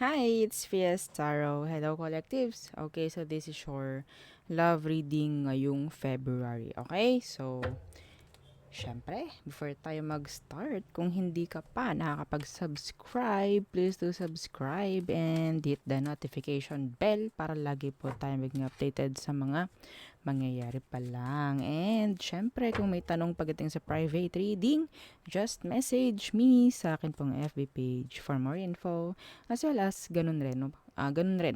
Hi, it's Fies Taro. Hello, collectives. Okay, so this is your love reading ngayong February. Okay, so syempre, before tayo mag-start, kung hindi ka pa nakakapag-subscribe, please do subscribe and hit the notification bell para lagi po tayo maging updated sa mga mangyayari pa lang. And syempre, kung may tanong pagdating sa private reading, just message me sa akin pong FB page for more info. As well as, ganun rin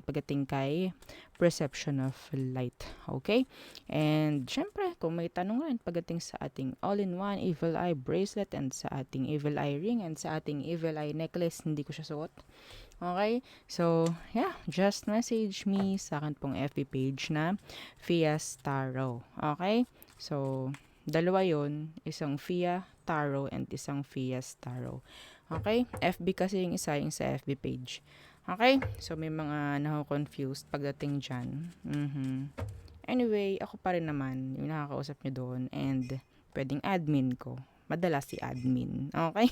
pagdating kay perception of light. Okay? And syempre, kung may tanong rin pagdating sa ating all-in-one evil eye bracelet and sa ating evil eye ring and sa ating evil eye necklace, hindi ko siya suot. Okay? So, yeah, just message me sa akin pong FB page na Fias Tarot. Okay? So, dalawa yon, isang Fia Tarot and isang Fias Tarot. Okay? FB kasi yung isa, yung sa FB page. Okay? So, may mga nako-confused pagdating dyan. Anyway, ako pa rin naman yung nakakausap nyo doon and pwedeng admin ko. Madalas si admin. Okay?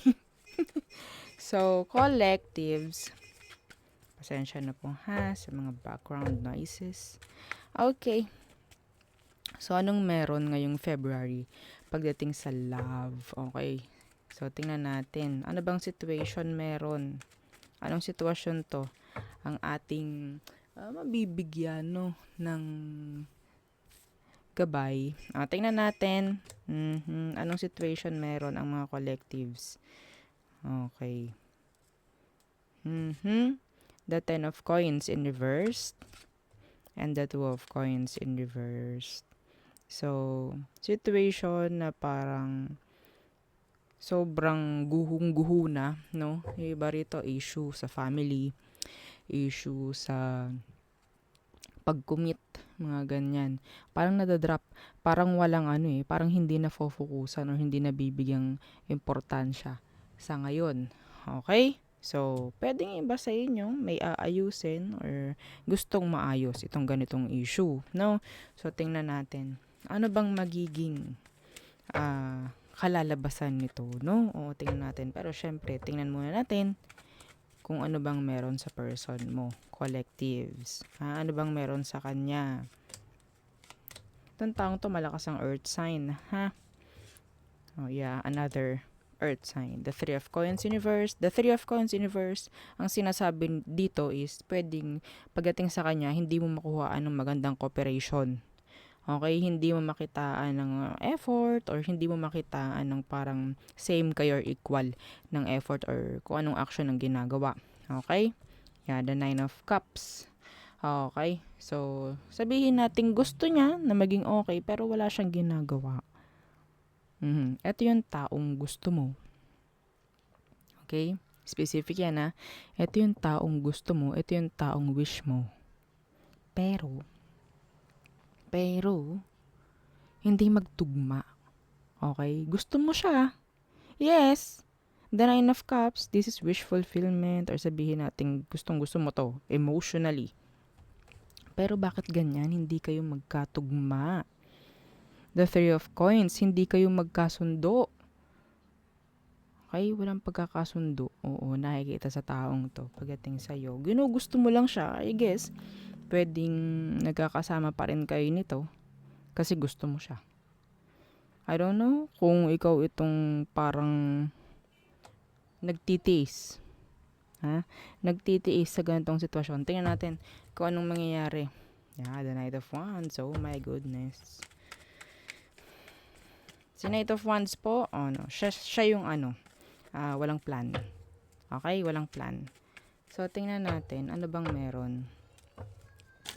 So, collectives, pasensya na po ha sa mga background noises. Okay. So, anong meron ngayong February pagdating sa love? Okay. So, tingnan natin. Ano bang situation meron? Anong sitwasyon to? Ang ating mabibigyan ng gabay. Tingnan natin. Anong situation meron ang mga collectives? Okay. The Ten of Coins in reverse and the Two of Coins in reverse. So, situation na parang sobrang guhong-guho na, no? Yung iba rito, issue sa family, issue sa pag-commit, mga ganyan. Parang nadadrop, parang walang parang hindi na focusan or hindi na bibigyang importansya sa ngayon. Okay? So, pwedeng iba sa inyo may aayusin or gustong maayos itong ganitong issue, no? So, tingnan natin. Ano bang magiging kalalabasan nito, no? O, tingnan natin. Pero, syempre, tingnan muna natin kung ano bang meron sa person mo. Collectives. Ano bang meron sa kanya? Itong taong to, malakas ang earth sign. Oh, yeah, another earth sign. The Three of Coins Universe. The Three of Coins Universe, ang sinasabi dito is, pwedeng pagdating sa kanya, hindi mo makuhaan ng magandang cooperation. Okay, hindi mo makitaan ng effort or hindi mo makitaan ng parang same kayo or equal ng effort or kung anong action ang ginagawa. Okay? Yeah, the Nine of Cups. Okay, so sabihin natin gusto niya na maging okay pero wala siyang ginagawa. Ito yung taong gusto mo. Okay? Specific yan ha. Ito yung taong gusto mo. Ito yung taong wish mo. Pero, hindi magtugma. Okay? Gusto mo siya. Yes. The Nine of Cups, this is wish fulfillment or sabihin natin gustong gusto mo to emotionally. Pero bakit ganyan? Hindi kayo magkatugma. The Three of Coins, hindi kayo magkasundo. Okay? Walang pagkakasundo. Oo, nakikita sa taong to pagdating sa'yo. Ginugusto mo lang siya, I guess. Pwedeng nagkakasama pa rin kayo nito kasi gusto mo siya. I don't know kung ikaw itong parang nagtitiis. Nagtitiis sa ganitong sitwasyon. Tingnan natin kung anong mangyayari. Yeah, the Knight of Wands. Oh my goodness. Si Knight of Wands po, siya yung walang plan. Okay, walang plan. So, tingnan natin, ano bang meron?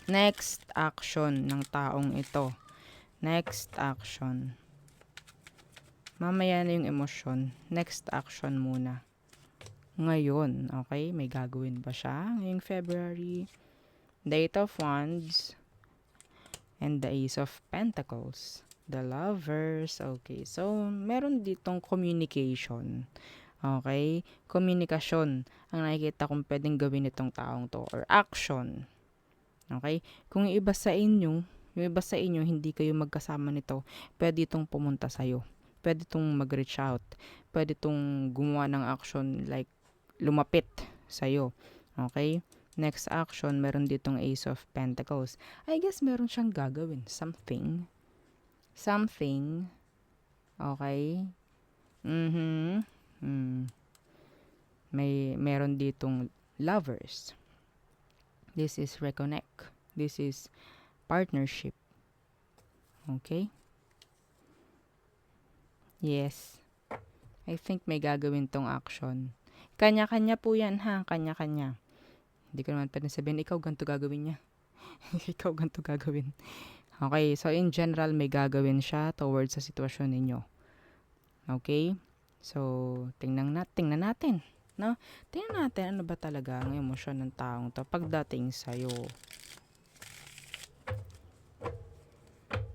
Next action ng taong ito. Next action. Mamaya na yung emosyon. Next action muna. Ngayon, okay? May gagawin ba siya ngayong February? The Eight of Wands and the Ace of Pentacles. The Lovers. Okay, so meron ditong communication. Okay? Komunikasyon ang nakikita kong pwedeng gawin itong taong to or action. Okay? Kung yung iba sa inyo hindi kayo magkasama nito, pwede itong pumunta sa'yo. Pwede itong mag-reach out. Pwede itong gumawa ng action like lumapit sa'yo. Okay? Next action, meron ditong Ace of Pentacles. I guess meron siyang gagawin. Something. Okay? Mm-hmm. Meron ditong Lovers. This is reconnect. This is partnership. Okay? Yes. I think may gagawin tong action. Kanya-kanya po yan ha. Kanya-kanya. Hindi ko naman pwede sabihin, ikaw ganito gagawin niya. Ikaw ganito gagawin. Okay, so in general, may gagawin siya towards sa sitwasyon ninyo. Okay? So, tingnan natin. No? Tingnan natin ano ba talaga ang emosyon ng taong to pagdating sa'yo.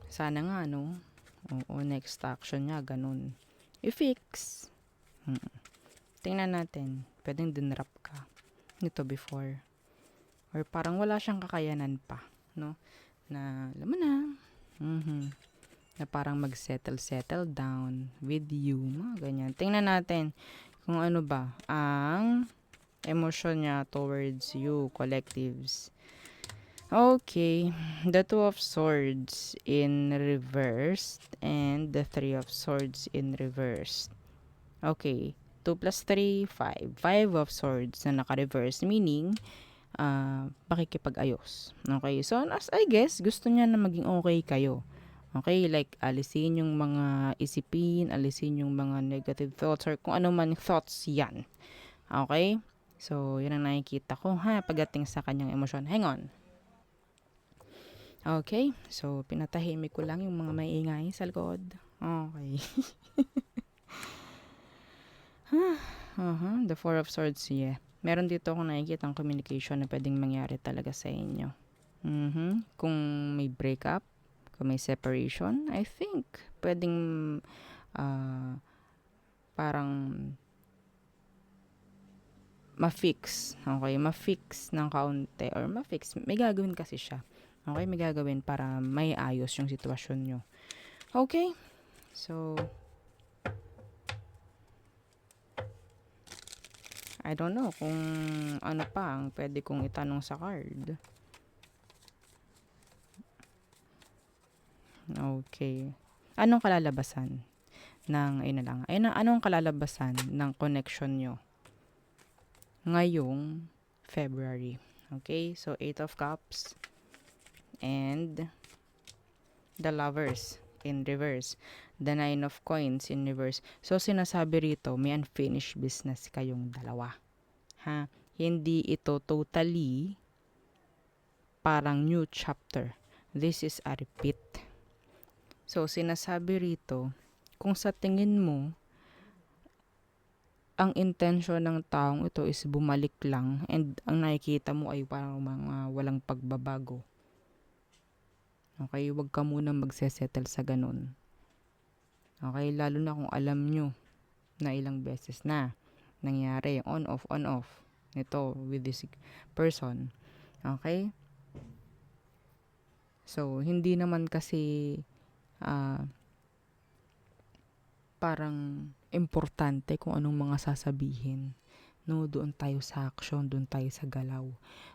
Sana nga, no? Oo, next action niya, ganun. I-fix. Tingnan natin. Pwedeng dinrap ka nito before. Or parang wala siyang kakayanan pa, no? Na, alam mo na, na parang settle down with you, mga ganyan. Tingnan natin kung ano ba ang emosyon niya towards you, collectives. Okay, the Two of Swords in reverse and the Three of Swords in reverse. Okay, 2 plus 3, 5. 5 of Swords na naka-reverse, meaning pakikipag-ayos. Okay, so as I guess, gusto niya na maging okay kayo. Okay, like alisin yung mga isipin, alisin yung mga negative thoughts or kung ano man thoughts yan. Okay, so yun ang nakikita ko ha, pagdating sa kanyang emosyon. Hang on. Okay, so pinatahimik ko lang yung mga maingay sa likod. Okay. The Four of Swords, yeah. Meron dito akong nakikita ang communication na pwedeng mangyari talaga sa inyo. Kung may breakup, kung may separation, I think pwedeng parang ma-fix. Okay, ma-fix ng kaunti or ma-fix. May gagawin kasi siya. Okay, may gagawin para may ayos yung sitwasyon nyo. Okay, so I don't know kung ano pa ang pwede kong itanong sa card. Okay. Anong kalalabasan ng, anong kalalabasan ng connection nyo ngayong February? Okay, so 8 of Cups and the Lovers in reverse. The 9 of Coins in reverse. So, sinasabi rito, may unfinished business kayong dalawa. Ha? Hindi ito totally parang new chapter. This is a repeat. So, sinasabi rito, kung sa tingin mo, ang intention ng taong ito is bumalik lang and ang nakikita mo ay parang mga walang pagbabago. Okay, huwag ka muna magsesettle sa ganun. Okay, lalo na kung alam nyo na ilang beses na nangyari on off nito with this person. Okay? So, hindi naman kasi parang importante kung anong mga sasabihin. No, doon tayo sa action, doon tayo sa galaw,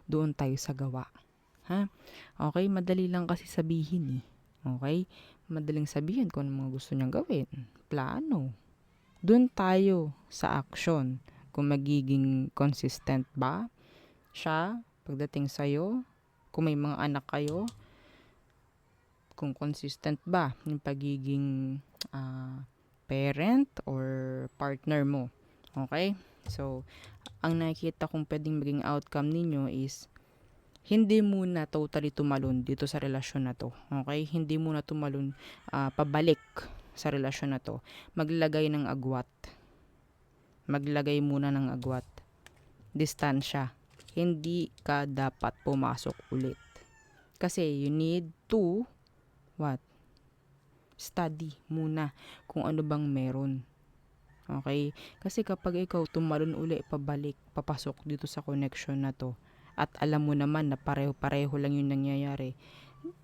doon tayo sa gawa. Ha? Okay, madali lang kasi sabihin eh. Okay? Madaling sabihin kung ano mga gusto niyang gawin. Plano. Doon tayo sa action. Kung magiging consistent ba siya pagdating sa'yo, kung may mga anak kayo, kung consistent ba yung pagiging parent or partner mo. Okay? So, ang nakikita kong pwedeng maging outcome ninyo is hindi muna totally tumalon dito sa relasyon na to. Okay? Hindi muna tumalon pabalik sa relasyon na to. Maglagay ng agwat. Maglagay muna ng agwat. Distansya. Hindi ka dapat pumasok ulit. Kasi you need to study muna kung ano bang meron. Okay? Kasi kapag ikaw tumalon uli, pabalik, papasok dito sa connection na to, at alam mo naman na pareho-pareho lang yung nangyayari,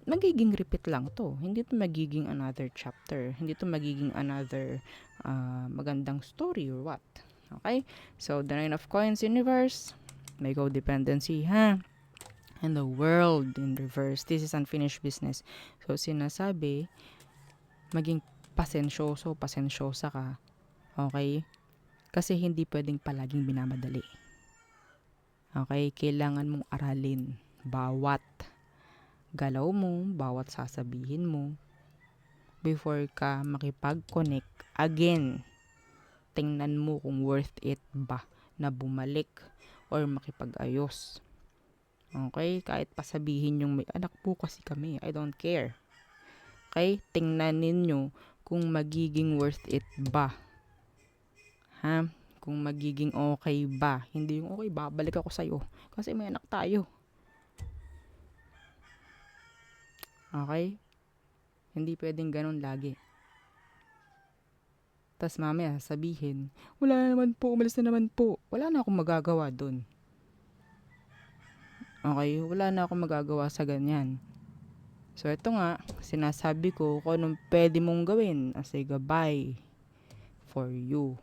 magiging repeat lang to. Hindi to magiging another chapter. Hindi to magiging another magandang story or what. Okay? So, the 9 of Coins in reverse, may codependency, ha? And the world in reverse. This is unfinished business. So, sinasabi, maging pasensyosa ka. Okay? Kasi hindi pwedeng palaging binamadali. Okay? Kailangan mong aralin bawat galaw mo, bawat sasabihin mo, before ka makipag-connect again. Tingnan mo kung worth it ba na bumalik or makipag-ayos. Okay? Kahit pasabihin yung may anak po kasi kami, I don't care. Okay? Tingnan ninyo kung magiging worth it ba. Ha? Kung magiging okay ba. Hindi yung okay, babalik ako sa'yo. Kasi may anak tayo. Okay? Hindi pwedeng ganun lagi. Tas mamaya sabihin, wala na naman po, umalis na naman po. Wala na akong magagawa dun. Okay? Wala na akong magagawa sa ganyan. So, ito nga, sinasabi ko kung anong pwede mong gawin as a gabay for you.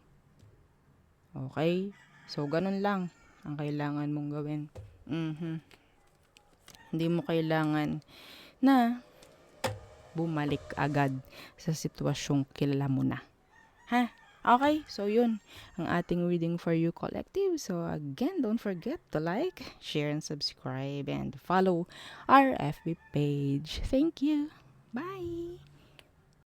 Okay? So, ganun lang ang kailangan mong gawin. Hindi mo kailangan na bumalik agad sa sitwasyong kilala mo na. Ha? Okay, so yun ang ating reading for you, collective. So again, don't forget to like, share, and subscribe, and follow our FB page. Thank you. Bye!